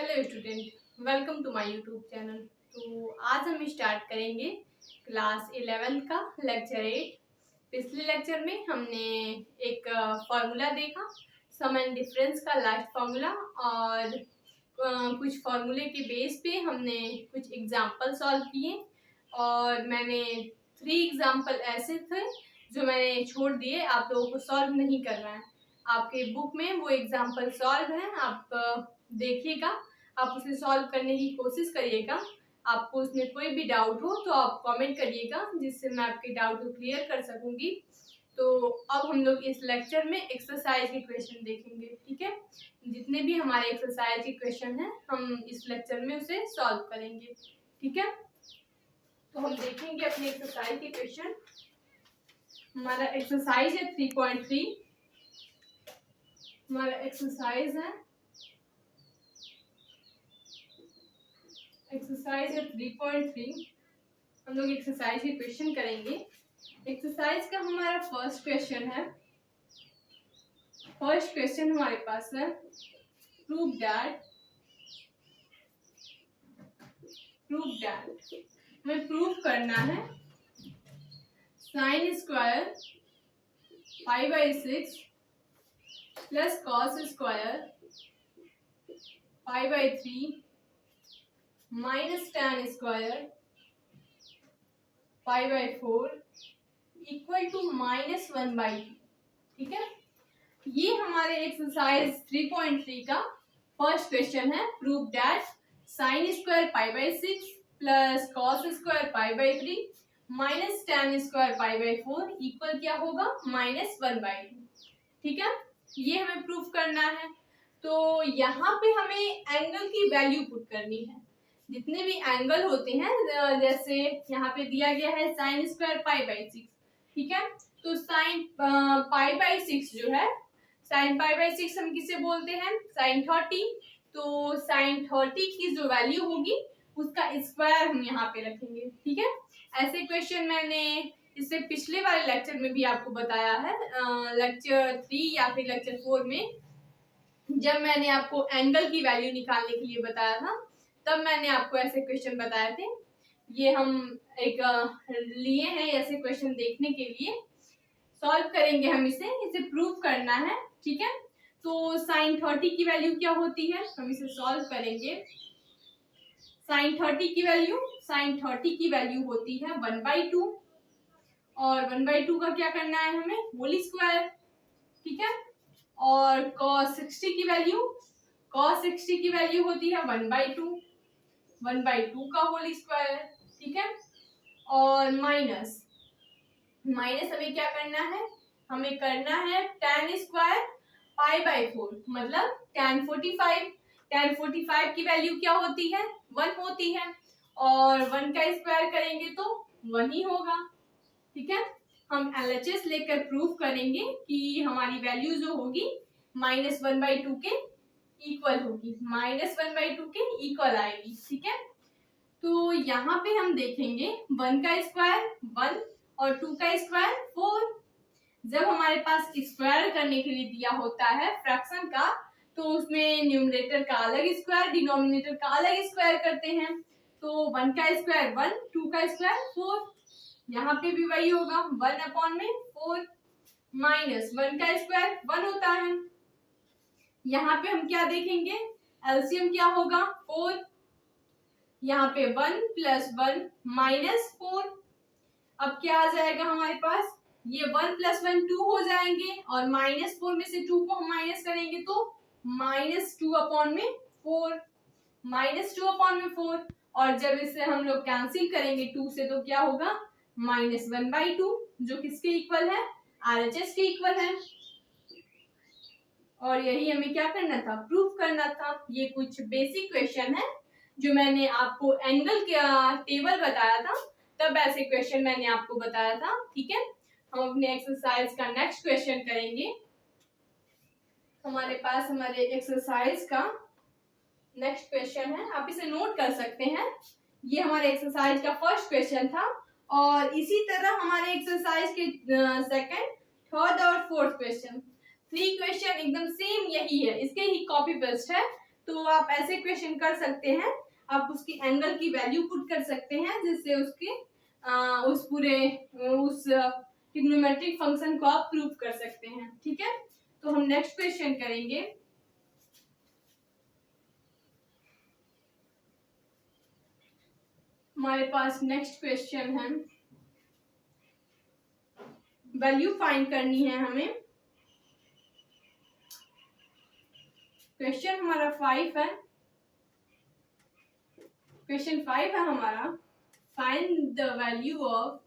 Hello student, welcome to my YouTube channel. तो आज हम स्टार्ट करेंगे क्लास 11 का लेक्चर 8। पिछले लेक्चर में हमने एक फार्मूला देखा, सम एंड डिफरेंस का लास्ट फार्मूला, और कुछ फार्मूले के बेस पे हमने कुछ एग्जाम्पल सॉल्व किए। और मैंने 3 एग्जाम्पल ऐसे थे जो मैंने छोड़ दिए, आप लोगों को सॉल्व नहीं करना है। आपके बुक में वो एग्जाम्पल सॉल्व है, आप देखिएगा, आप उसे सॉल्व करने की कोशिश करिएगा। आपको उसमें कोई भी डाउट हो तो आप कमेंट करिएगा, जिससे मैं आपके डाउट को क्लियर कर सकूंगी। तो अब हम लोग इस लेक्चर में एक्सरसाइज के क्वेश्चन देखेंगे, ठीक है। जितने भी हमारे एक्सरसाइज के क्वेश्चन हैं हम इस लेक्चर में उसे सॉल्व करेंगे, ठीक है। तो हम देखेंगे अपने एक्सरसाइज के क्वेश्चन। हमारा एक्सरसाइज है 3.3। हमारा एक्सरसाइज है 3.3। हम लोग एक्सरसाइज के क्वेश्चन करेंगे। एक्सरसाइज का हमारा फर्स्ट क्वेश्चन हमारे पास है प्रूव दैट हमें प्रूव करना है sine square 5/6 plus cos square 5/3 minus tan square 5/4 equal to -1/2, ठीक है। ये हमारे एक्सरसाइज 3.3 का फर्स्ट क्वेश्चन है। Prove that sine square 5/6 plus cos square 5/3 minus tan square 5/4 equal क्या होगा -1/2, ठीक है। ये हमें प्रूव करना है। तो यहाँ पे हमें एंगल की वैल्यू पुट करनी है। जितने भी एंगल होते हैं, जैसे यहाँ पे दिया गया है साइन स्क्वायर 5/6, ठीक है। तो साइन π/6 जो है, साइन π/6 हम किसे बोलते हैं, साइन 30। तो साइन 30 की जो वैल्यू होगी उसका स्क्वायर हम यहाँ पे रखेंगे, ठीक है। ऐसे क्वेश्चन मैंने इससे पिछले वाले लेक्चर में भी आपको बताया है, लेक्चर 3 या फिर लेक्चर 4 में, जब मैंने आपको एंगल की वैल्यू निकालने के लिए बताया था, तब मैंने आपको ऐसे क्वेश्चन बताए थे। ये हम एक लिए हैं ऐसे क्वेश्चन देखने के लिए, सॉल्व करेंगे हम इसे प्रूव करना है, ठीक है। तो साइन 30 की वैल्यू क्या होती है, हम इसे सॉल्व करेंगे। साइन 30 की वैल्यू होती है 1/2, और 1/2 का क्या करना है हमें, होल स्क्वायर, ठीक है। और cos 60 की वैल्यू होती है 1/2 का होल स्क्वायर, ठीक है। और माइनस हमें क्या करना है, हमें करना है tan स्क्वायर π/4, मतलब tan 45 की वैल्यू क्या होती है, 1 होती है, और 1 का स्क्वायर करेंगे तो 1 ही होगा, ठीक है। हम LHS लेकर प्रूफ करेंगे कि हमारी वैल्यू जो होगी -1/2 के इक्वल होगी, -1/2 के इक्वल आएगी, ठीक है। तो यहाँ पे हम देखेंगे 1 का स्क्वायर 1 और 2 का स्क्वायर 4। जब हमारे पास स्क्वायर करने के लिए दिया होता है फ्रैक्शन का, तो उसमें न्यूमरेटर का अलग स्क्वायर, डिनोमिनेटर का अलग स्क्वायर करते हैं। तो 1 का स्क्वायर 1, 2 का स्क्वायर 4, यहाँ पे भी वही होगा 1/4, माइनस 1 का स्क्वायर 1 होता है। यहाँ पे हम क्या देखेंगे, एलसीएम क्या होगा 4, यहाँ पे 1 + 1 -4। अब क्या आ जाएगा हमारे पास, ये 1 + 1 2 हो जाएंगे, और -4 में से 2 को हम माइनस करेंगे तो -2/4, और जब इसे हम लोग कैंसिल करेंगे 2 से तो क्या होगा -1/2, जो किसके इक्वल है, RHS के इक्वल है। और यही हमें क्या करना था, प्रूफ करना था। ये कुछ बेसिक क्वेश्चन है जो मैंने आपको एंगल का टेबल बताया था, तब ऐसे क्वेश्चन मैंने आपको बताया था, ठीक है। हम अपने एक्सरसाइज का नेक्स्ट क्वेश्चन करेंगे। हमारे पास हमारे एक्सरसाइज का नेक्स्ट क्वेश्चन है, आप इसे नोट कर सकते हैं। ये हमारे एक्सरसाइज का फर्स्ट क्वेश्चन था, और इसी तरह हमारे एक्सरसाइज के सेकंड, थर्ड और फोर्थ क्वेश्चन, 3 क्वेश्चन एकदम सेम यही है, इसके ही कॉपी पेस्ट है। तो आप ऐसे क्वेश्चन कर सकते हैं, आप उसकी एंगल की वैल्यू पुट कर सकते हैं जिससे उसके उस पूरे उस ट्रिग्नोमेट्रिक फंक्शन को आप प्रूव कर सकते हैं। ठीक है, तो हम नेक्स्ट क्वेश्चन करेंगे। हमारे पास नेक्स्ट क्वेश्चन है, वैल्यू फाइंड करनी है हमें। क्वेश्चन हमारा 5 है, क्वेश्चन 5 है हमारा, find the value of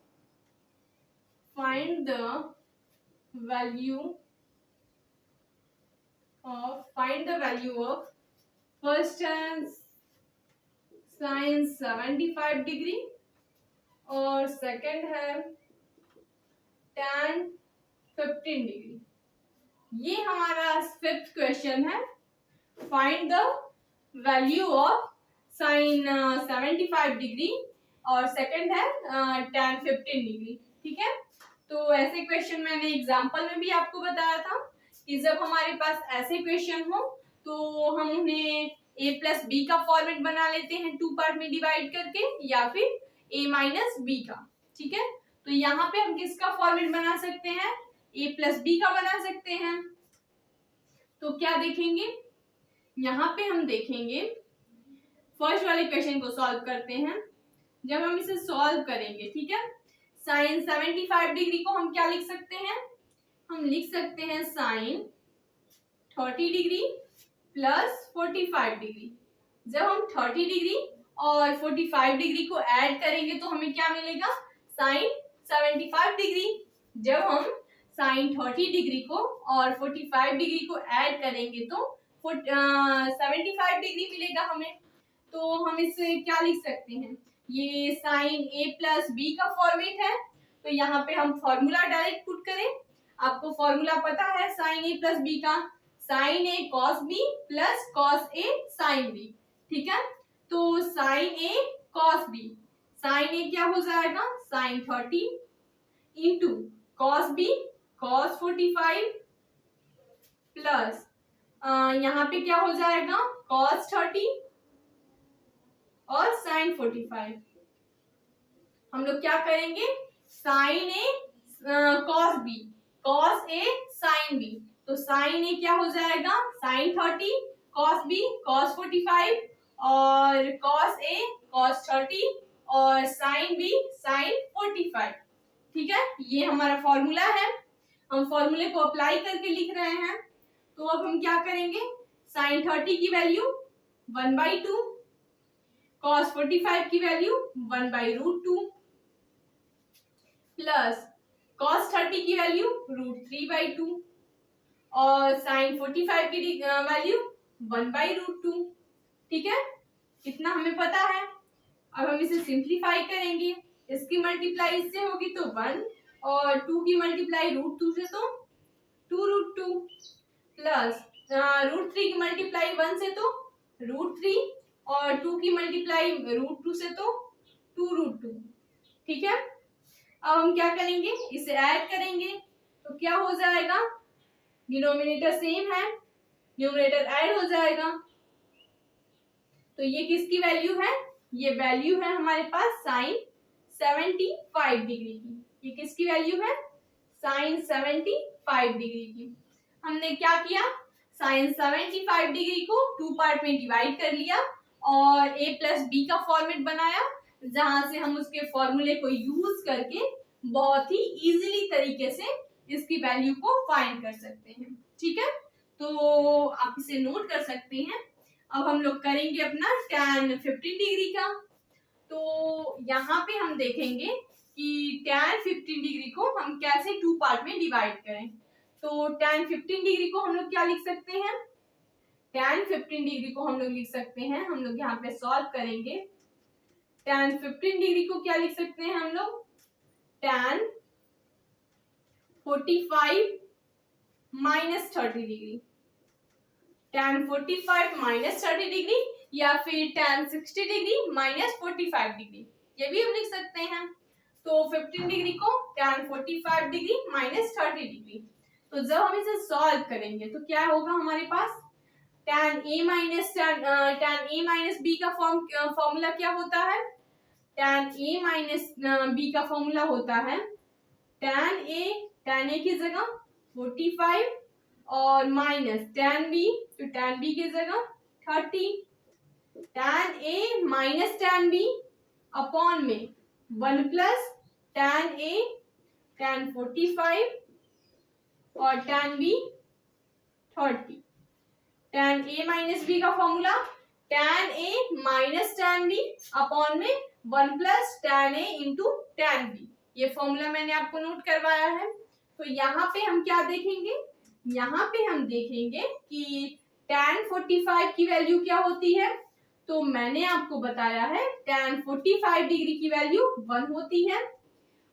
first sine 75 degree और सेकंड है tan 15 डिग्री। ये हमारा 5th क्वेश्चन है, find the value of sine 75 degree और सेकंड है tan 15 डिग्री। ठीक है, तो ऐसे क्वेश्चन मैंने एग्जांपल में भी आपको बताया था कि जब हमारे पास ऐसे क्वेश्चन हो तो हम उन्हें a प्लस बी का फॉर्मेट बना लेते हैं 2 पार्ट में डिवाइड करके, या फिर a माइनस बी का। ठीक है, तो यहाँ पे हम किसका फॉर्मेट बना सकते हैं, a प्लस बी का बना सकते हैं। तो क्या देखेंगे, यहाँ पे हम देखेंगे फर्स्ट वाले क्वेश्चन को सॉल्व करते हैं। जब हम इसे सॉल्व करेंगे, ठीक है, साइन 75 डिग्री को हम क्या लिख सकते हैं, हम लिख सकते हैं साइन 30 डिग्री प्लस 45 डिग्री। जब हम 30 डिग्री और 45 डिग्री को ऐड करेंगे तो हमें क्या मिलेगा, साइन 75 डिग्री। जब हम साइन 30 डिग्री को और 45 डिग्री को ऐड करेंगे तो 75 डिग्री मिलेगा हमें। तो हम इसे क्या लिख सकते हैं, ये साइन a प्लस बी का फॉर्मेट है, तो यहाँ पे हम फॉर्मूला डायरेक्ट पुट करें। आपको फॉर्मूला पता है साइन a प्लस बी का, sine a cos b plus cos a sine b। ठीक है, तो sine a cos b, sine a क्या हो जाएगा, sine 30 into cos b cos 45 plus यहाँ पे क्या हो जाएगा, कॉस 30 और साइन 45। हम लोग क्या करेंगे, sign A cos B cos A sine B, तो साइन ए क्या हो जाएगा, साइन 30 कॉस बी कॉस 45 और कॉस ए कॉस 30 और साइन बी साइन 45। ठीक है, ये हमारा फॉर्मूला है, हम फॉर्मूले को अप्लाई करके लिख रहे हैं। तो अब हम क्या करेंगे, साइन 30 की वैल्यू 1/2, cos 45 की वैल्यू 1/√2 प्लस cos 30 की वैल्यू √3/2 और sin 45 की वैल्यू 1/√2। ठीक है, इतना हमें पता है। अब हम इसे सिंप्लीफाई करेंगे, इसकी मल्टीप्लाई इससे होगी तो 1 और 2 की मल्टीप्लाई √2 से तो 2√2 प्लस √3 की मल्टीप्लाई 1 से तो √3 और 2 की मल्टीप्लाई √2 से तो 2√2। ठीक है, अब हम क्या करेंगे, इसे ऐड करेंगे तो क्या हो जाएगा, डिनोमिनेटर सेम है, न्यूमरेटर ऐड हो जाएगा। तो ये किसकी वैल्यू है, ये वैल्यू है हमारे पास साइन 75 डिग्री की। ये किसकी वैल्यू है, साइन 75 डिग्री की। हमने क्या किया, साइन 75 डिग्री को 2 पार्ट में डिवाइड कर लिया और a प्लस बी का फॉर्मेट बनाया, जहां से हम उसके फॉर्मूले को यूज करके बहुत ही इजीली तरीके से इसकी वैल्यू को फाइंड कर सकते हैं। ठीक है, तो आप इसे नोट कर सकते हैं। अब हम लोग करेंगे अपना tan 15 डिग्री का। तो यहाँ पे हम देखेंगे कि tan 15 डिग्री को हम कैसे 2 पार्ट में डिवाइड करें। तो tan 15 डिग्री को हम लोग क्या लिख सकते हैं, tan 15 डिग्री को हम लोग लिख सकते हैं, हम लोग यहाँ पे सॉल्व करेंगे। tan 15 डिग्री को क्या लिख सकते हैं हम लोग, tan 45 minus 30 degree, tan 45 minus 30 degree या फिर tan 60 डिग्री माइनस 45 डिग्री, ये भी हम लिख सकते हैं। तो 15 डिग्री को tan 45 डिग्री माइनस 30 डिग्री। तो जब हम इसे सॉल्व करेंगे तो क्या होगा हमारे पास, tan a माइनस b का फॉर्मूला क्या होता है? tan a माइनस b का फॉर्मूला होता है tan a की जगह 45 और माइनस tan b, तो tan b की जगह 30, tan a minus tan b upon में 1 प्लस tan a tan 45 और tan b 30। tan a minus b का formula tan a minus tan b upon में 1 plus tan a into tan b। ये formula मैंने आपको note करवाया है। तो यहाँ पे हम क्या देखेंगे? यहाँ पे हम देखेंगे कि tan 45 की वैल्यू क्या होती है। तो मैंने आपको बताया है tan 45 डिग्री की वैल्यू 1 होती है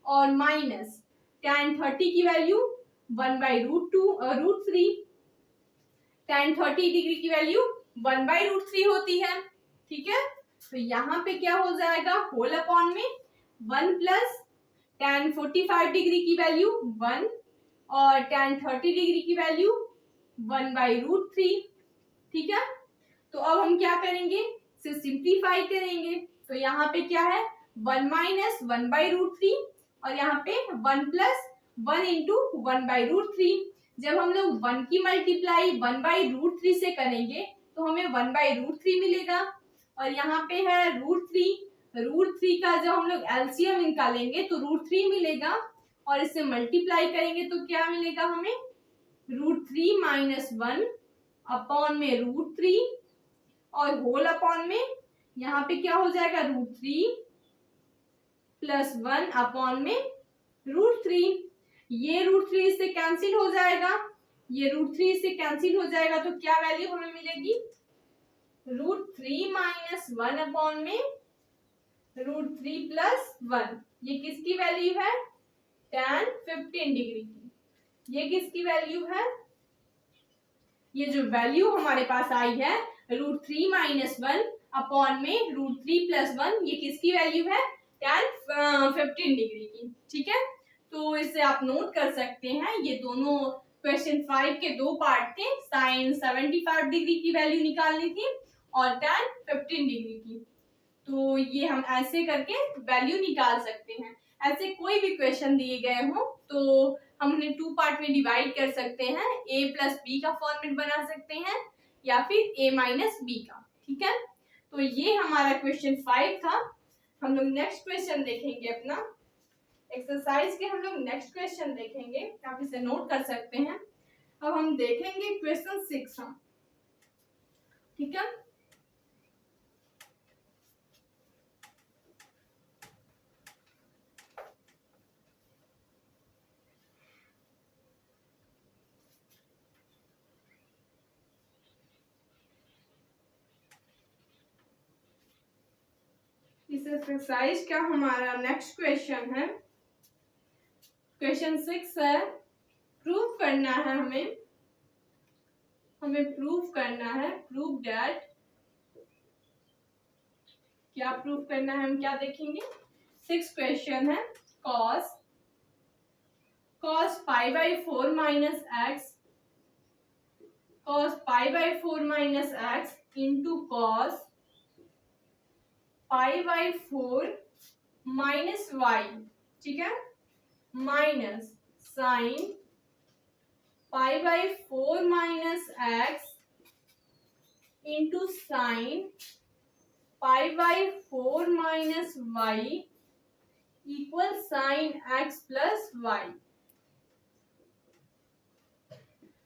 और माइनस tan 30 की वैल्यू 1/√3। tan 30 डिग्री की वैल्यू 1/√3 होती है। ठीक है, तो यहाँ पे क्या हो जाएगा? होल अपॉन में 1 प्लस tan 45 डिग्री की वैल्यू 1 और tan 30 डिग्री की वैल्यू 1/√3। ठीक है, तो अब हम क्या करेंगे? इसे सिंप्लीफाई करेंगे। तो यहाँ पे क्या है? 1 माइनस 1/√3 और यहाँ पे 1 प्लस 1 इंटू 1/√3। जब हम लोग 1 की मल्टीप्लाई 1/√3 से करेंगे तो हमें 1/√3 मिलेगा और यहाँ पे है √3 का जब हम लोग एलसीएम निकालेंगे तो √3 मिलेगा और इसे मल्टीप्लाई करेंगे तो क्या मिलेगा हमें? √3 माइनस 1 अपॉन में √3 और होल अपॉन में यहाँ पे क्या हो जाएगा? √3 प्लस 1 अपॉन में √3। ये √3 से कैंसिल हो जाएगा, ये √3 से कैंसिल हो जाएगा तो क्या वैल्यू हमें मिलेगी? √3 माइनस 1 अपॉन में √3 प्लस 1। ये किसकी वैल्यू है? tan 15 डिग्री की। ये किसकी वैल्यू है? ये जो वैल्यू हमारे पास आई है √3 माइनस 1 अपॉन में √3 प्लस 1, ये किसकी वैल्यू है? tan 15 डिग्री की। ठीक है, तो इसे आप नोट कर सकते हैं। ये दोनों क्वेश्चन 5 के दो पार्ट थे। sin 75 डिग्री की वैल्यू निकालनी थी और tan 15 डिग्री की। तो ये हम ऐसे करके वैल्यू निकाल सकते हैं। ऐसे कोई भी क्वेश्चन दिए गए हो तो हम उन्हें 2 पार्ट में डिवाइड कर सकते हैं। a प्लस बी का फॉर्मेट बना सकते हैं या फिर a माइनस बी का। ठीक है, तो ये हमारा क्वेश्चन 5 था। हम लोग नेक्स्ट क्वेश्चन देखेंगे अपना एक्सरसाइज के। हम लोग नेक्स्ट क्वेश्चन देखेंगे, आप इसे नोट कर सकते हैं। अब हम देखेंगे क्वेश्चन 6 हम। ठीक है, इस एक्सरसाइज का हमारा नेक्स्ट क्वेश्चन है, क्वेश्चन 6 है। प्रूव करना है हमें प्रूव करना है, प्रूव दैट। क्या प्रूव करना है, हम क्या देखेंगे? 6 क्वेश्चन है। cos π/4 minus x, cos π/4 minus x into cos π/4 minus y। ठीक है, minus sine π/4 minus x into sine π/4 minus y equal sine x plus y।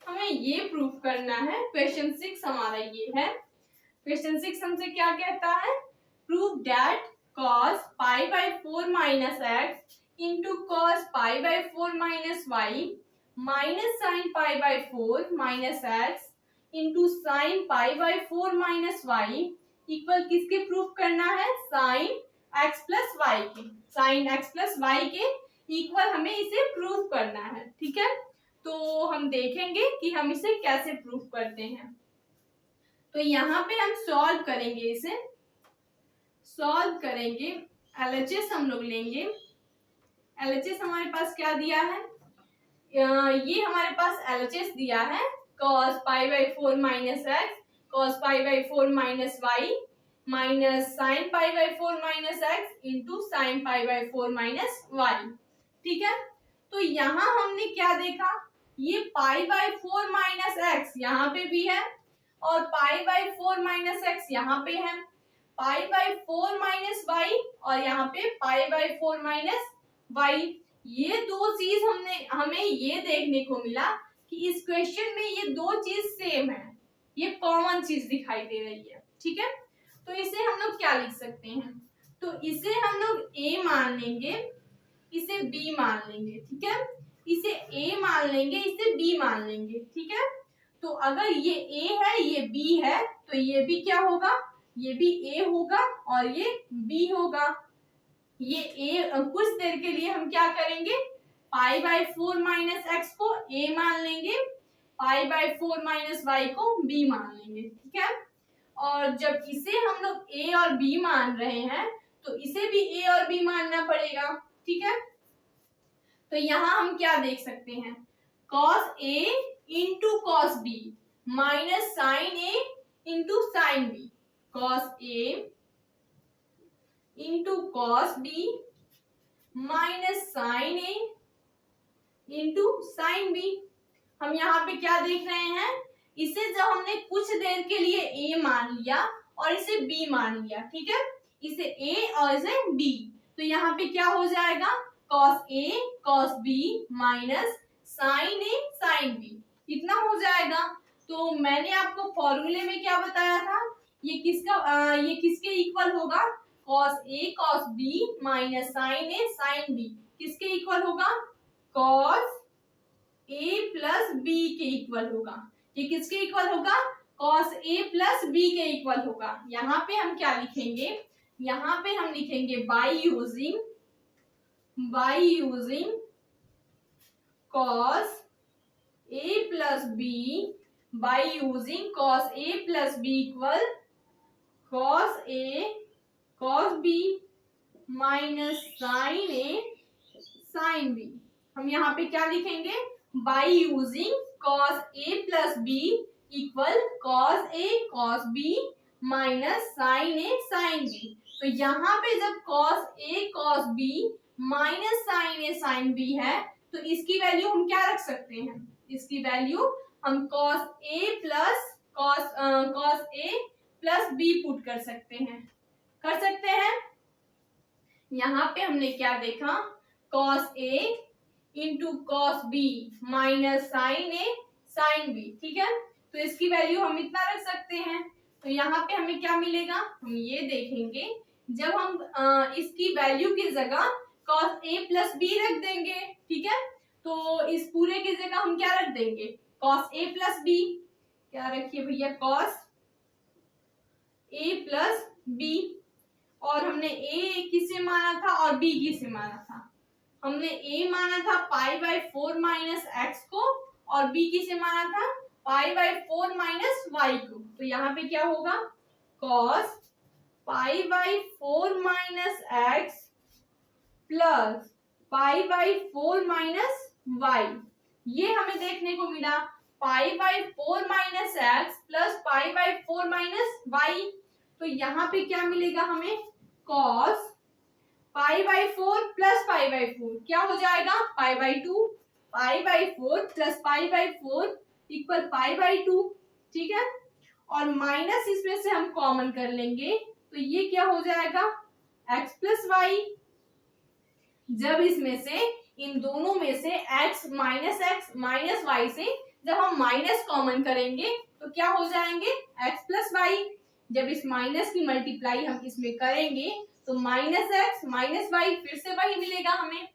हमें ये प्रूफ करना है। क्वेश्चन 6 हमारा ये है। क्वेश्चन 6 हमसे क्या कहता है? Prove that cos π/4 minus x into cos π/4 minus y minus sine π/4 minus x into sine π/4 minus y equal किसके प्रूफ करना है? साइन x प्लस वाई के। साइन x प्लस वाई के इक्वल हमें इसे प्रूफ करना है। ठीक है, तो हम देखेंगे कि हम इसे कैसे प्रूफ करते हैं। तो यहाँ पे हम सॉल्व करेंगे, इसे सॉल्व करेंगे। LHS हम लोग लेंगे। LHS हमारे पास क्या दिया है? ये हमारे पास LHS दिया है cos π/4 minus x cos pi by 4 minus y minus sine pi by 4 minus x into sine pi by 4 minus y. ठीक है, तो यहाँ हमने क्या देखा, ये पाई बाई 4 माइनस एक्स यहाँ पे भी है और पाई बाई 4 माइनस एक्स यहाँ पे है, पाई बाई 4 माइनस वाई और यहाँ पे पाई बाई 4 माइनस वाई। ये दो चीज हमें ये देखने को मिला कि इस क्वेश्चन में ये दो चीज सेम है, ये कॉमन चीज दिखाई दे रही है। ठीक है, तो इसे हम लोग क्या लिख सकते हैं, तो इसे हम लोग a मान लेंगे, इसे b मान लेंगे। ठीक है, इसे a मान लेंगे, इसे b मान लेंगे। ठीक है, तो अगर ये a है ये b है तो ये भी क्या होगा, ये भी a होगा और ये b होगा। ये a कुछ देर के लिए हम क्या करेंगे, पाई बाई 4 माइनस एक्स को a मान लेंगे, पाई बाई 4 माइनस वाई को b मान लेंगे। ठीक है, और जब इसे हम लोग a और b मान रहे हैं तो इसे भी a और b मानना पड़ेगा। ठीक है, तो यहाँ हम क्या देख सकते हैं, cos a into cos b minus sine a into sine b, cos a into cos b minus sine a into sine b। हम यहाँ पे क्या देख रहे हैं, इसे जब हमने कुछ देर के लिए a मान लिया और इसे b मान लिया, ठीक है, इसे a और इसे b, तो यहाँ पे क्या हो जाएगा, cos a cos b minus sine a sine b, इतना हो जाएगा। तो मैंने आपको फॉर्मूले में क्या बताया था, ये किसके इक्वल होगा, cos a cos b minus sine a sine b किसके इक्वल होगा, cos a प्लस b के इक्वल होगा। ये किसके इक्वल होगा, cos a प्लस b के इक्वल होगा। यहाँ पे हम क्या लिखेंगे, यहाँ पे हम लिखेंगे by using cos a plus b, by using cos a plus b equal cos a cos b minus sine a sine b। हम यहाँ पे क्या लिखेंगे, by using cos a plus b equal cos a cos b minus sine a sine b। तो यहाँ पे जब cos a cos b minus sine a sine b है तो इसकी वैल्यू हम क्या रख सकते हैं, इसकी वैल्यू हम cos a plus b put कर सकते हैं। यहाँ पे हमने क्या देखा, cos a into cos b minus sine a sine b। ठीक है, तो इसकी वैल्यू हम इतना रख सकते हैं। तो यहाँ पे हमें क्या मिलेगा, हम ये देखेंगे जब हम इसकी वैल्यू की जगह cos a प्लस b रख देंगे, ठीक है, तो इस पूरे की जगह हम क्या रख देंगे, cos a प्लस b, क्या रखिए भैया, cos a प्लस b, और हमने a किसे माना था और b किसे माना था, हमने a माना था पाई बाई 4 माइनस एक्स को और b किसे माना था, पाई बाई 4 माइनस वाई को। तो यहाँ पे क्या होगा, cos pi by 4 minus x plus pi by 4 minus y, ये हमें देखने को मिला, pi by 4 minus x plus pi by 4 minus y. तो यहाँ पे क्या मिलेगा हमें, cos pi by 4 plus pi by 4 क्या हो जाएगा, pi by 2, pi by 4 plus pi by 4 equal pi by 2। ठीक है, और माइनस इसमें से हम कॉमन कर लेंगे तो ये क्या हो जाएगा, x प्लस वाई। जब इसमें से इन दोनों में से x माइनस वाई से जब हम माइनस कॉमन करेंगे तो क्या हो जाएंगे, x प्लस वाई। जब इस माइनस की मल्टीप्लाई हम इसमें करेंगे तो माइनस एक्स माइनस वाई फिर से वही मिलेगा हमें।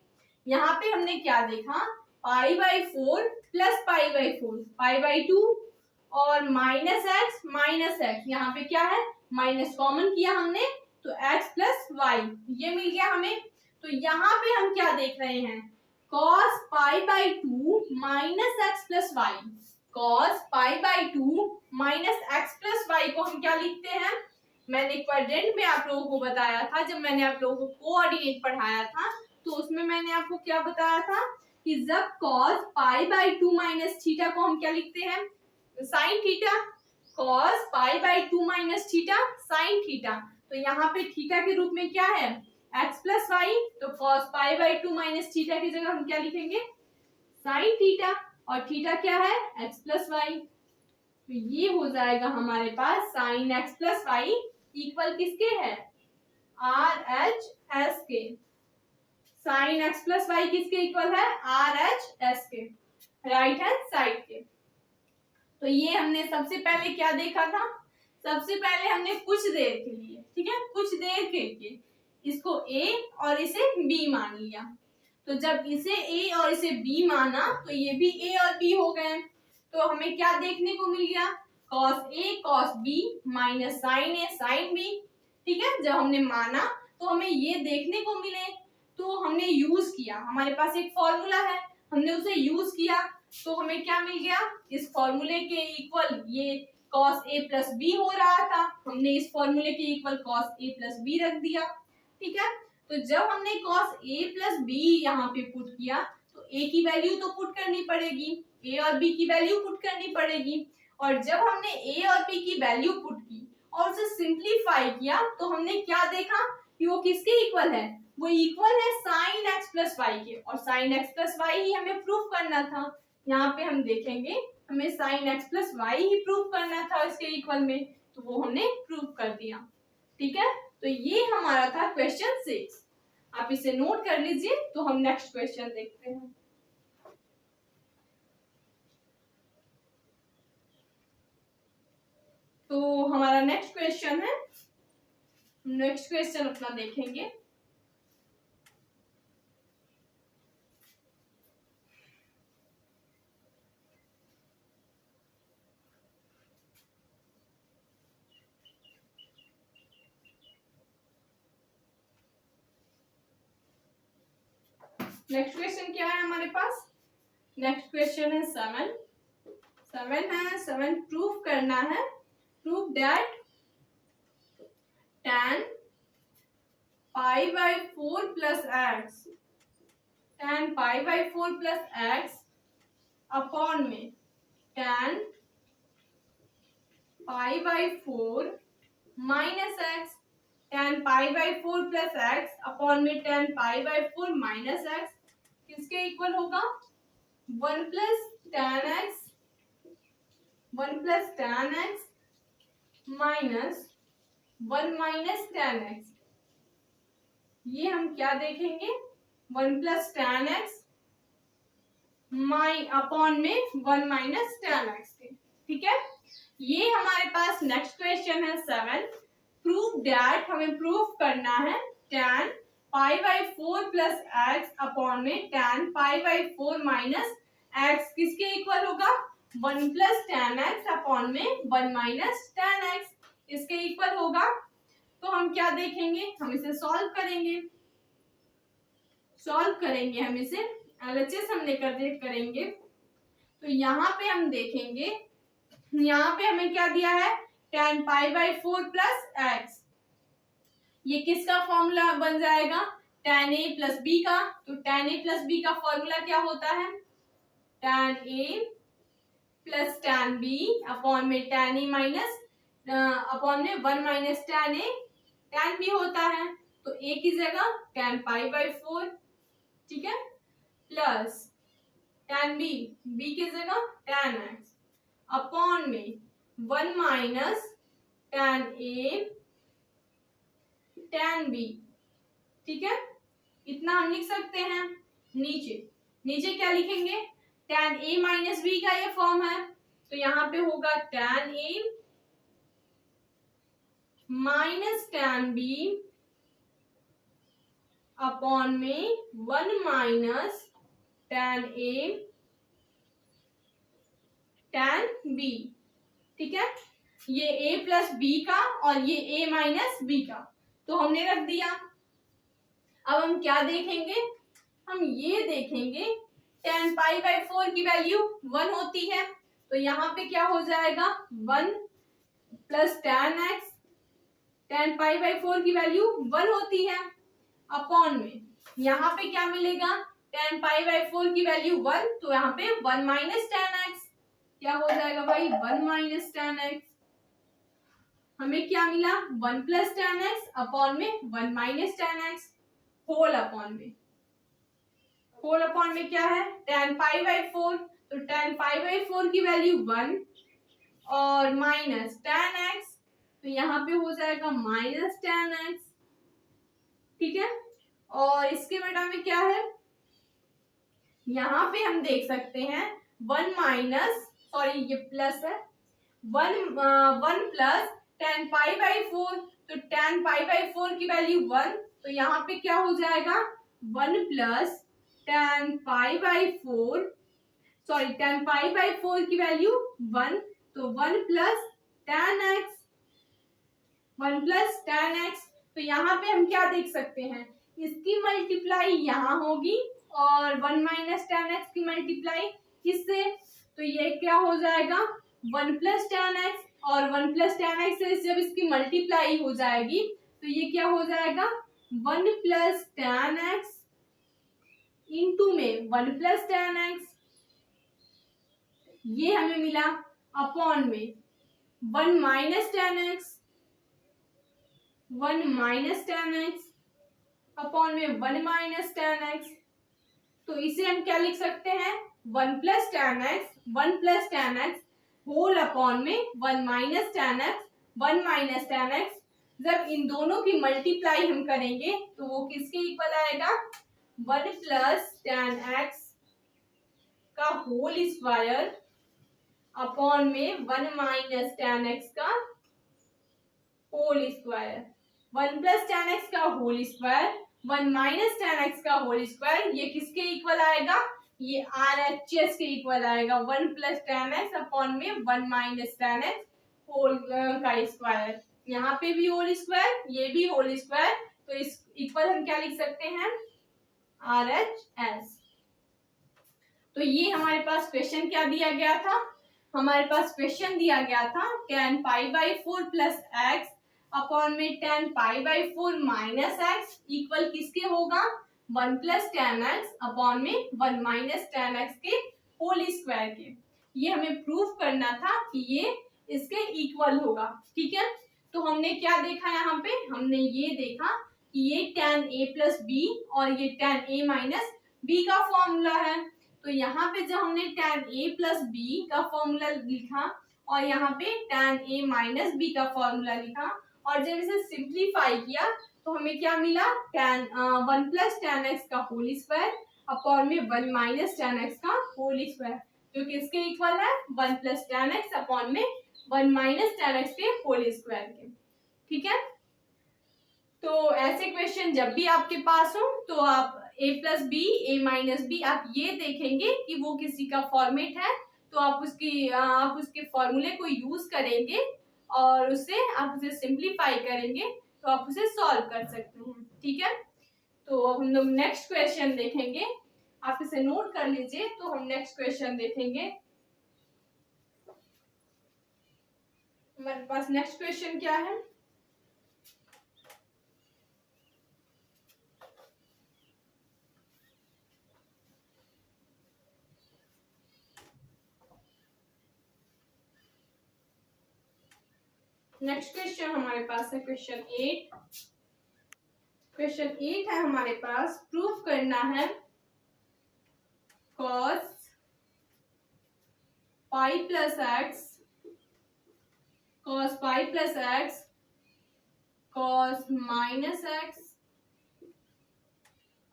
यहाँ पे हमने क्या देखा, पाई by 4 plus pi by 4 pi by 2 और माइनस एक्स यहाँ पे क्या है, माइनस कॉमन किया हमने तो x प्लस वाई ये मिल गया हमें। तो यहाँ पे हम क्या देख रहे हैं, cos pi by 2 minus x plus y, cos pi by 2 minus x plus y को हम क्या लिखते हैं, मैंने क्वाड्रेंट में आप लोगों को बताया था, जब मैंने आप लोगों को कोऑर्डिनेट पढ़ाया था तो उसमें मैंने आपको क्या बताया था कि जब cos pi by 2 minus theta को हम क्या लिखते हैं, sine theta. cos pi by 2 minus theta sine theta. तो यहाँ पे थीटा के रूप में क्या है x प्लस वाई, तो cos pi by 2 minus theta की जगह हम क्या लिखेंगे साइन थीटा, और थीटा क्या है x प्लस वाई। तो ये हो जाएगा हमारे पास sine x plus y equal किसके है आर एच एस के। साइन x प्लस वाई किसके इक्वल है आर एच एस के, राइट हैंड साइड के। तो ये हमने सबसे पहले क्या देखा था, सबसे पहले हमने कुछ देर के लिए, ठीक है, कुछ देर के लिए इसको a और इसे b मान लिया। तो जब इसे a और इसे b माना तो ये भी a और b हो गए। तो हमें क्या देखने को मिल गया cos a cos b minus sine a sine b, ठीक है। जब हमने माना तो हमें ये देखने को मिले, तो हमने यूज किया, हमारे पास एक फॉर्मूला है हमने उसे यूज किया, तो हमें क्या मिल गया इस फॉर्मूले के इक्वल ये cos a प्लस b हो रहा था, हमने इस फॉर्मूले के equal cos a plus b रख दिया, ठीक है। तो जब हमने cos a प्लस b यहाँ पे पुट किया तो a की वैल्यू तो पुट करनी पड़ेगी, a और b की वैल्यू पुट करनी पड़ेगी, और जब हमने a और b की वैल्यू पुट की और उसे सिंप्लीफाई किया तो हमने क्या देखा कि वो किसके इक्वल है, वो इक्वल है साइन x प्लस वाई के, और साइन x प्लस वाई ही हमें प्रूफ करना था। यहाँ पे हम देखेंगे हमें साइन x प्लस वाई ही प्रूफ करना था इसके इक्वल में, तो वो हमने प्रूफ कर दिया, ठीक है। तो ये हमारा था क्वेश्चन 6, आप इसे नोट कर लीजिए। तो हम नेक्स्ट क्वेश्चन देखते हैं। तो हमारा नेक्स्ट क्वेश्चन है, नेक्स्ट क्वेश्चन अपना देखेंगे। नेक्स्ट क्वेश्चन क्या है हमारे पास, नेक्स्ट क्वेश्चन है 7 प्रूफ करना है, proof that tan pi by 4 plus x, tan pi by 4 plus x upon में tan pi by 4 minus x, tan pi by 4 plus x upon में tan pi by 4 minus x किसके equal होगा 1 plus tan x, 1 plus tan x minus 1 minus tan x. ये हम क्या देखेंगे 1 plus tan x upon में 1 minus tan x के, ठीक है। ये हमारे पास नेक्स्ट क्वेश्चन है 7, प्रूफ दैट, हमें प्रूफ करना है tan pi by 4 plus x upon में tan pi by 4 minus x किसके इक्वल होगा 1 प्लस tan एक्स अपॉन में 1 माइनस tan एक्स इसके इक्वल होगा। तो हम क्या देखेंगे, हम इसे सॉल्व करेंगे, हम इसे LHS हमने करेंगे। तो यहाँ पे हम देखेंगे, यहाँ पे हमें क्या दिया है tan pi by 4 plus x, ये किसका फॉर्मूला बन जाएगा tan a प्लस b का। तो tan a प्लस b का फॉर्मूला क्या होता है tan a plus tan b upon में tan a माइनस अपॉन में 1 minus tan a tan b होता है। तो a की जगह tan पाई बाई 4, ठीक है, प्लस tan b, b की जगह tan x अपॉन में 1 minus tan a tan b, ठीक है। इतना हम लिख सकते हैं। नीचे क्या लिखेंगे tan a माइनस b का ये फॉर्म है, तो यहाँ पे होगा tan a minus tan b upon में 1 minus tan a tan b, ठीक है। ये a प्लस b का और ये a माइनस b का तो हमने रख दिया। अब हम क्या देखेंगे, हम ये देखेंगे tan पाई बाई 4 की वैल्यू 1 होती है, तो यहाँ पे क्या हो जाएगा 1 plus tan x, tan pi by 4 की वैल्यू 1 होती है अपॉन में यहाँ पे क्या मिलेगा tan पाई बाई 4 की वैल्यू 1, तो यहाँ पे 1 माइनस tan x क्या हो जाएगा भाई 1 माइनस tan x, हमें क्या मिला 1 प्लस टेन एक्स अपॉन में 1 minus ten x whole upon में क्या है टेन पाई बाई 4, तो टेन पाई बाई 4 की वैल्यू 1 और माइनस टेन एक्स, तो यहाँ पे हो जाएगा माइनस टेन एक्स। ठीक है, और इसके बेटा में क्या है, यहाँ पे हम देख सकते हैं 1 माइनस सॉरी ये प्लस है 1 प्लस टेन पाई बाई 4, तो टेन पाई बाई 4 की वैल्यू 1, तो यहाँ पे क्या हो जाएगा 1 plus ten pi by 4 sorry ten pi by 4 की वैल्यू 1, तो 1 plus ten x 1 plus ten x. तो यहाँ पे हम क्या देख सकते हैं, इसकी मल्टीप्लाई यहाँ होगी और 1 माइनस टेन एक्स की मल्टीप्लाई किससे, तो ये क्या हो जाएगा 1 प्लस टेन एक्स और 1 प्लस टेन एक्स से जब इसकी मल्टीप्लाई हो जाएगी तो ये क्या हो जाएगा 1 प्लस टेन एक्स इंटू में 1 प्लस टेन एक्स, ये हमें मिला अपॉन में 1 minus ten x 1 minus ten x upon में 1 माइनस टेन एक्स। तो इसे हम क्या लिख सकते हैं 1 plus ten x whole upon में 1 माइनस टेन एक्स। जब इन दोनों की मल्टीप्लाई हम करेंगे तो वो किसके इक्वल आएगा 1 प्लस टेन एक्स का होल स्क्वायर अपॉन में 1 माइनस टेन एक्स का whole square. 1 plus ten x का whole square 1 minus ten x का होल स्क्वायर, ये किसके इक्वल आएगा, ये RHS के इक्वल आएगा 1 प्लस टेन एक्स अपॉन में 1 माइनस टेन एक्स होल का स्क्वायर। यहाँ पे भी होल स्क्वायर, ये भी होल स्क्वायर, तो इस इक्वल हम क्या लिख सकते हैं RHS। तो ये हमारे पास क्वेश्चन क्या दिया गया था, हमारे पास क्वेश्चन दिया गया था ten pi by 4 plus x upon में ten pi by 4 minus x equal किसके होगा 1 प्लस टेन एक्स अपॉन में 1 माइनस टेन एक्स के होल स्क्वायर के। ये हमें प्रूफ करना था कि ये इसके इक्वल होगा। ठीक है, तो हमने क्या देखा, यहाँ पे हमने ये देखा कि ये टेन ए प्लस बी और ये टेन ए माइनस बी का फॉर्मूला है। तो यहाँ पे जब हमने टेन ए प्लस बी का फॉर्मूला लिखा और यहाँ पे टेन ए माइनस बी का फॉर्मूला लिखा और जब इसे सिंप्लीफाई किया तो हमें क्या मिला 1 प्लस टेन एक्स का होल स्क्वायर अपॉन में 1 माइनस टेन एक्स का होल स्क्वायर, जो कि इसके इक्वल है 1 प्लस टेन एक्स अपॉन में 1 माइनस टेन एक्स के होल स्क्वायर के। ठीक है, तो ऐसे क्वेश्चन जब भी आपके पास हो तो आप a plus b a minus b आप ये देखेंगे कि वो किसी का फॉर्मेट है, तो आप उसके फॉर्मूले को यूज करेंगे और उससे आप उसे सिंप्लीफाई करेंगे तो आप उसे सॉल्व कर सकते हैं। ठीक है, तो हम लोग नेक्स्ट क्वेश्चन देखेंगे, आप इसे नोट कर लीजिए। तो हम नेक्स्ट क्वेश्चन देखेंगे, हमारे पास नेक्स्ट क्वेश्चन क्या है, नेक्स्ट क्वेश्चन हमारे पास है क्वेश्चन 8। क्वेश्चन 8 है हमारे पास, प्रूफ करना है cos pi plus x cos pi plus x cos minus x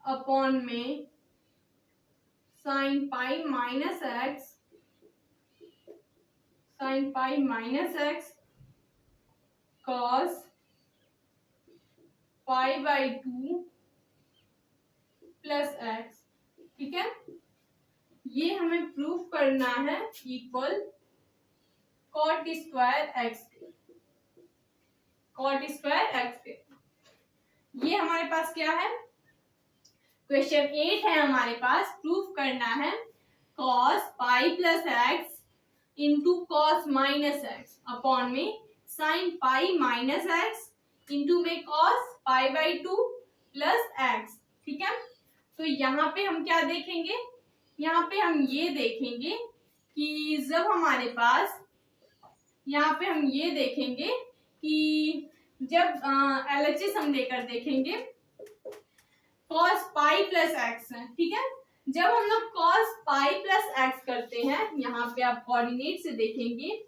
upon में sin pi minus x sin pi minus x cos pi by 2 plus x. ठीक है, ये हमें प्रूफ करना है इक्वल कॉट स्क्वायर एक्स के। ये हमारे पास क्या है, क्वेश्चन 8 है हमारे पास, प्रूफ करना है cos pi plus x into cos minus x upon में sine pi minus x into में cos pi by 2 plus x. ठीक है, तो यहाँ पे हम क्या देखेंगे, यहाँ पे हम ये देखेंगे कि जब हमारे पास यहाँ पे हम ये देखेंगे कि जब LHS हम लेकर देखेंगे cos पाई प्लस एक्स है, ठीक है। जब हम लोग cos पाई प्लस एक्स करते हैं, यहाँ पे आप कोऑर्डिनेट से देखेंगे,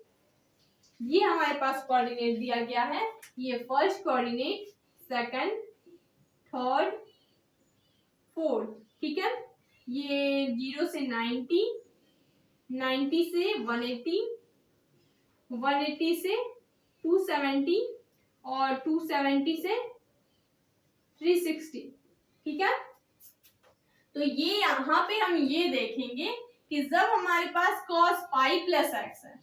ये हमारे पास कोऑर्डिनेट दिया गया है, ये first coordinate, second, third, fourth, ठीक है। ये 0 से 90, 90 से 180, 180 से 270 और 270 से 360, ठीक है। तो ये यहाँ पे हम ये देखेंगे कि जब हमारे पास cos पाई प्लस एक्स है,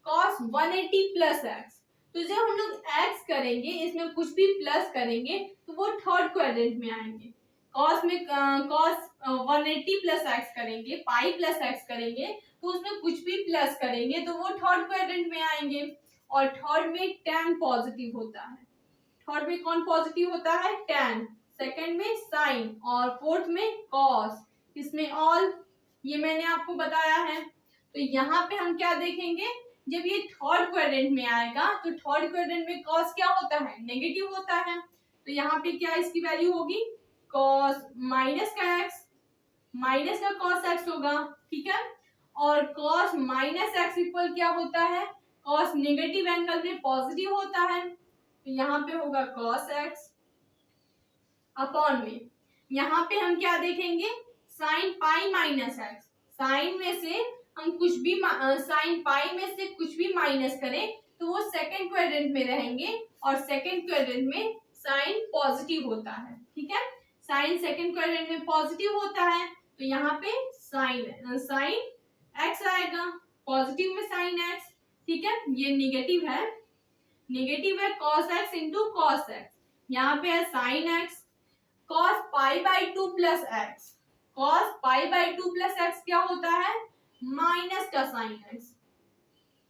cos 180 प्लस एक्स, तो जब हम लोग x करेंगे, इसमें कुछ भी प्लस करेंगे तो वो थर्ड क्वाड्रेंट में आएंगे। cos में cos 180 प्लस एक्स करेंगे, पाई प्लस एक्स करेंगे, तो उसमें कुछ भी प्लस करेंगे तो वो थर्ड क्वाड्रेंट में आएंगे। और थर्ड में tan पॉजिटिव होता है, थर्ड में कौन पॉजिटिव होता है, tan, सेकंड में साइन और फोर्थ में कॉस, इसमें ऑल, ये मैंने आपको बताया है। तो यहाँ पे हम क्या देखेंगे, जब ये थर्ड क्वाड्रेंट में आएगा तो थर्ड क्वाड्रेंट में कॉस क्या होता है, नेगेटिव होता है। तो यहाँ पे क्या इसकी वैल्यू होगी, कॉस माइनस का एक्स, माइनस का कॉस एक्स होगा, ठीक है। और कॉस माइनस एक्स इक्वल क्या होता है, कॉस नेगेटिव एंगल में पॉजिटिव होता है, तो यहाँ पे होगा कॉस एक्स अपॉन में, यहाँ पे हम क्या देखेंगे, sine pi minus x, sine में से हम कुछ भी साइन पाई में से कुछ भी माइनस करें तो वो सेकंड क्वाड्रेंट में रहेंगे, और सेकंड क्वाड्रेंट में साइन पॉजिटिव होता है, ठीक है। साइन सेकंड क्वाड्रेंट में पॉजिटिव होता है, तो यहाँ पे साइन एक्स आएगा, पॉजिटिव में साइन एक्स, ठीक है। ये निगेटिव है, निगेटिव है cos x into cos x, यहाँ पे है sine x, cos pi by 2 plus x, cos pi by 2 plus x क्या होता है, माइनस का sine x,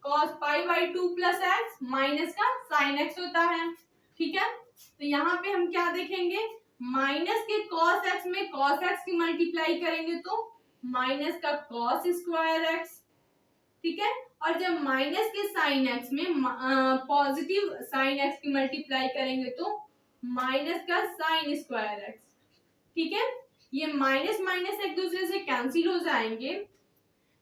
cos pi by 2 plus x minus का साइन एक्स होता है, ठीक है। तो यहाँ पे हम क्या देखेंगे, माइनस के cos एक्स में cos एक्स की मल्टीप्लाई करेंगे तो माइनस का cos स्क्वायर एक्स, ठीक है। और जब माइनस के साइन एक्स में पॉजिटिव साइन एक्स की मल्टीप्लाई करेंगे तो माइनस का साइन स्क्वायर एक्स, ठीक है। ये माइनस माइनस एक दूसरे से कैंसिल हो जाएंगे,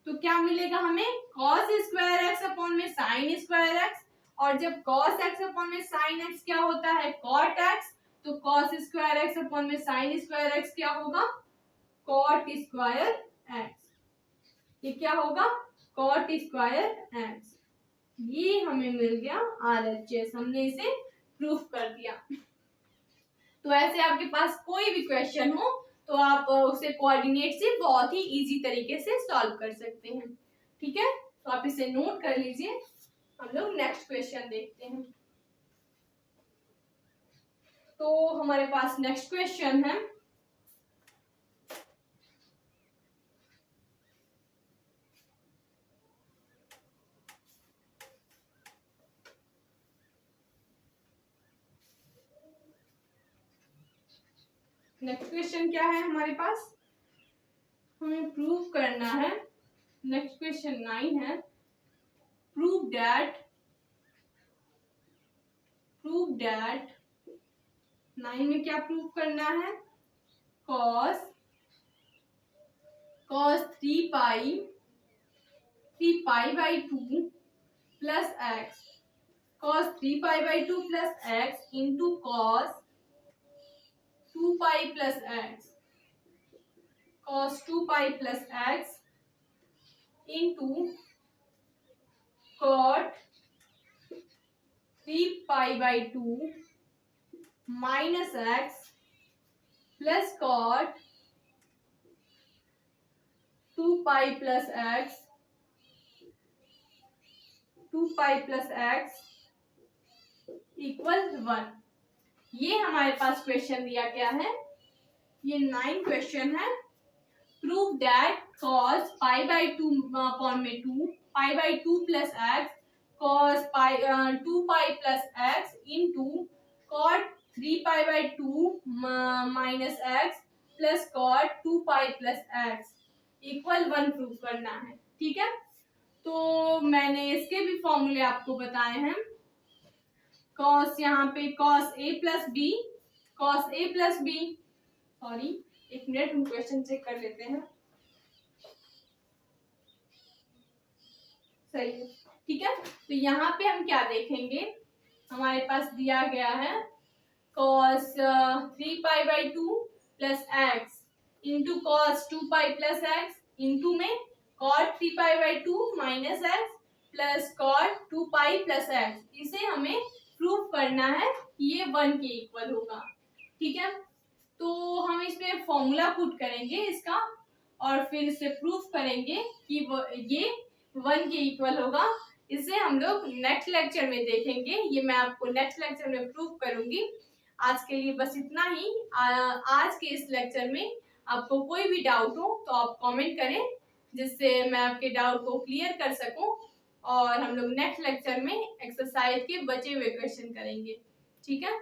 तो क्या मिलेगा हमें, कॉस स्क्वायर एक्स अपॉन में साइन स्क्वायर एक्स, और जब कॉस एक्स अपॉन में साइन एक्स क्या होता है, कॉट एक्स, तो कॉस स्क्वायर एक्स अपॉन में साइन स्क्वायर एक्स क्या होगा, कॉट स्क्वायर एक्स, ये क्या होगा, कॉट स्क्वायर एक्स। ये हमें मिल गया RHS, हमने इसे प्रूफ कर दिया। तो ऐसे आपके पास कोई भी क्वेश्चन हो तो आप उसे कोऑर्डिनेट से बहुत ही इजी तरीके से सॉल्व कर सकते हैं, ठीक है। तो आप इसे नोट कर लीजिए, हम लोग नेक्स्ट क्वेश्चन देखते हैं। तो हमारे पास नेक्स्ट क्वेश्चन है, नेक्स्ट क्वेश्चन क्या है हमारे पास, हमें प्रूव करना है, नेक्स्ट क्वेश्चन 9 है, प्रूव दैट 9 में क्या प्रूव करना है, cos 3 pi by 2 plus x, cos 3 pi by 2 plus x into cos 2 pi plus x, cos 2 pi plus x into cot 3 pi by 2 minus x plus cot 2 pi plus x, 2 pi plus x equal 1। ये हमारे पास question दिया गया है, ये 9 question है। Prove that cos pi by 2 upon में 2 pi by 2 plus x cos pi 2 pi plus x into cot 3 pi by 2 minus x plus cot 2 pi plus x equal 1 prove करना है, ठीक है। तो मैंने इसके भी फॉर्मूले आपको बताए हैं। कॉस यहाँ पे cos A plus B, cos A plus B, sorry एक मिनट हम क्वेश्चन चेक कर लेते हैं। सही है, ठीक है। तो यहाँ पे हम क्या देखेंगे, हमारे पास दिया गया है cos 3π/2 plus x into cos 2π plus x into में cot 3π/2 minus x plus cot 2π plus x. इसे हमें प्रूफ करना है कि ये 1 के इक्वल होगा, ठीक है। तो हम इसमें फॉर्मूला पुट करेंगे इसका और फिर इसे प्रूफ करेंगे कि ये 1 के इक्वल होगा। इसे हम लोग नेक्स्ट लेक्चर में देखेंगे, ये मैं आपको नेक्स्ट लेक्चर में प्रूफ करूंगी। आज के लिए बस इतना ही। आज के इस लेक्चर में आपको कोई भी डाउट हो तो आप कमेंट करें, जिससे मैं आपके डाउट को क्लियर कर सकूं और हम लोग नेक्स्ट लेक्चर में एक्सरसाइज के बचे हुए क्वेश्चन करेंगे, ठीक है।